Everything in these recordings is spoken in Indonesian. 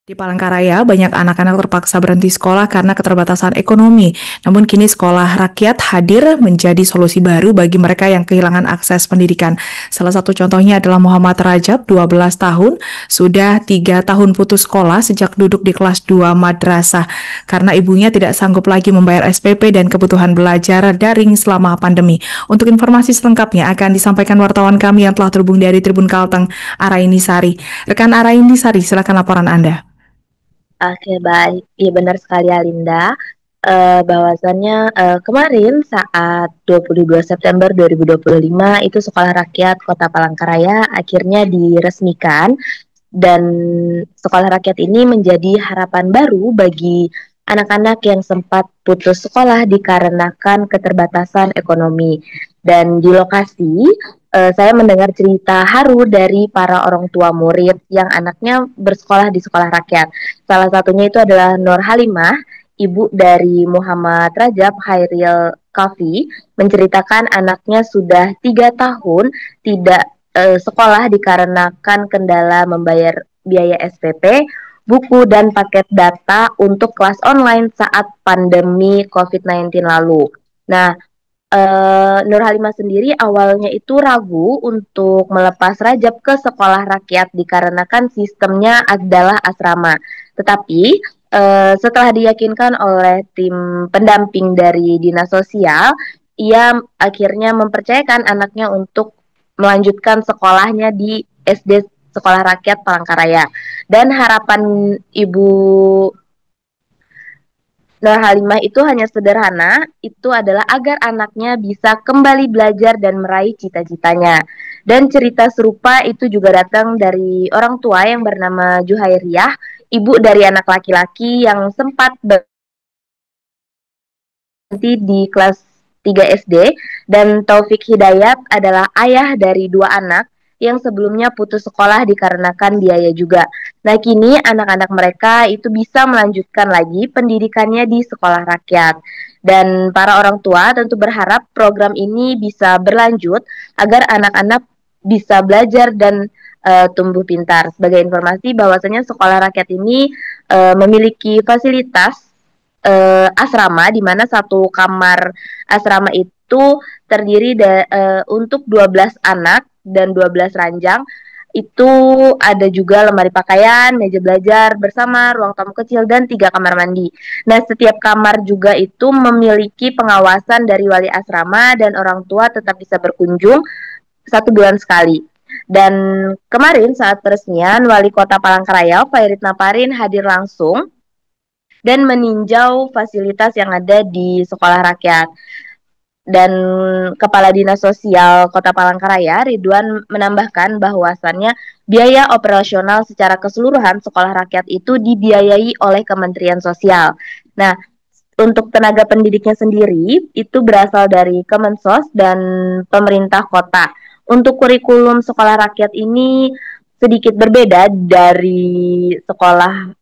Di Palangkaraya, banyak anak-anak terpaksa berhenti sekolah karena keterbatasan ekonomi. Namun kini sekolah rakyat hadir menjadi solusi baru bagi mereka yang kehilangan akses pendidikan. Salah satu contohnya adalah Muhammad Rajab, 12 tahun, sudah 3 tahun putus sekolah sejak duduk di kelas 2 madrasah karena ibunya tidak sanggup lagi membayar SPP dan kebutuhan belajar daring selama pandemi. Untuk informasi selengkapnya akan disampaikan wartawan kami yang telah terhubung dari Tribun Kalteng, Araini Sari. Rekan Araini Sari, silakan laporan Anda. Oke, baik. Iya, benar sekali Alinda. Bahwasannya kemarin saat 22 September 2025 itu Sekolah Rakyat Kota Palangkaraya akhirnya diresmikan dan Sekolah Rakyat ini menjadi harapan baru bagi anak-anak yang sempat putus sekolah dikarenakan keterbatasan ekonomi. Dan di lokasi saya mendengar cerita haru dari para orang tua murid yang anaknya bersekolah di sekolah rakyat. Salah satunya itu adalah Nur Halimah, ibu dari Muhammad Rajab Hairil Kafi, menceritakan anaknya sudah 3 tahun tidak sekolah dikarenakan kendala membayar biaya SPP, buku, dan paket data untuk kelas online saat pandemi COVID-19 lalu. Nah, Nur Halimah sendiri awalnya itu ragu untuk melepas Rajab ke sekolah rakyat dikarenakan sistemnya adalah asrama. Tetapi setelah diyakinkan oleh tim pendamping dari Dinas Sosial, ia akhirnya mempercayakan anaknya untuk melanjutkan sekolahnya di SD Sekolah Rakyat Palangkaraya. Dan harapan Ibu Nur Halimah itu hanya sederhana, itu adalah agar anaknya bisa kembali belajar dan meraih cita-citanya. Dan cerita serupa itu juga datang dari orang tua yang bernama Juhairiyah, ibu dari anak laki-laki yang sempat berhenti di kelas 3 SD, dan Taufik Hidayat adalah ayah dari 2 anak yang sebelumnya putus sekolah dikarenakan biaya juga. Nah, kini anak-anak mereka itu bisa melanjutkan lagi pendidikannya di sekolah rakyat. Dan para orang tua tentu berharap program ini bisa berlanjut agar anak-anak bisa belajar dan tumbuh pintar. Sebagai informasi bahwasanya sekolah rakyat ini memiliki fasilitas asrama, di mana satu kamar asrama itu terdiri untuk 12 anak dan 12 ranjang. Itu ada juga lemari pakaian, meja belajar bersama, ruang tamu kecil, dan 3 kamar mandi. Nah, setiap kamar juga itu memiliki pengawasan dari wali asrama dan orang tua tetap bisa berkunjung 1 bulan sekali. Dan kemarin saat peresmian, Wali Kota Palangkaraya, Fairit Naparin, hadir langsung dan meninjau fasilitas yang ada di sekolah rakyat. Dan Kepala Dinas Sosial Kota Palangkaraya, Ridwan, menambahkan bahwasannya biaya operasional secara keseluruhan sekolah rakyat itu dibiayai oleh Kementerian Sosial. Nah, untuk tenaga pendidiknya sendiri itu berasal dari Kemensos dan pemerintah kota. Untuk kurikulum sekolah rakyat ini sedikit berbeda dari sekolah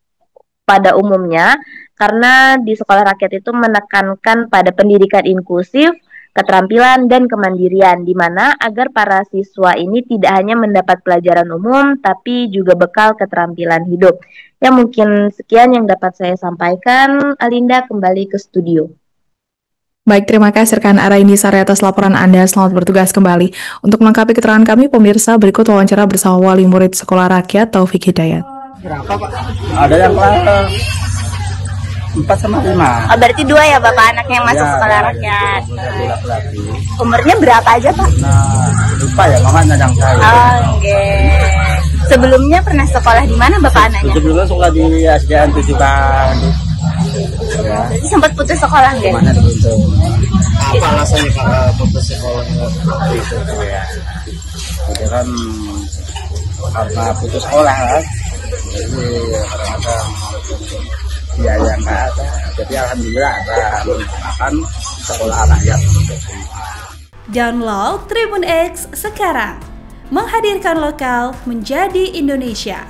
pada umumnya, karena di sekolah rakyat itu menekankan pada pendidikan inklusif, keterampilan, dan kemandirian, di mana agar para siswa ini tidak hanya mendapat pelajaran umum, tapi juga bekal keterampilan hidup. Ya, mungkin sekian yang dapat saya sampaikan. Alinda, kembali ke studio. Baik, terima kasih rekan Araini Sari atas laporan Anda. Selamat bertugas kembali. Untuk melengkapi keterangan kami, pemirsa, berikut wawancara bersama wali murid Sekolah Rakyat Taufik Hidayat. Berapa, Pak? Ada yang kelas 4 sama 5. Oh, berarti 2 ya Bapak anak yang masuk sekolah rakyat. Laki-laki. Umurnya berapa aja Pak? Nah, lupa ya, mamanya yang saya. Oke. Sebelumnya pernah sekolah di mana Bapak anaknya? Sebelumnya sekolah di SDN 7 Bang. Ya. Jadi sempat putus sekolah nggak? Mana begitu? Apa alasannya Pak putus sekolah itu? Ya. Jadi kan karena putus sekolah kan. Jadi kadang-kadang biaya nggak ada. Jadi alhamdulillah ada menggunakan sekolah rakyat. Download Tribun X sekarang, menghadirkan lokal menjadi Indonesia.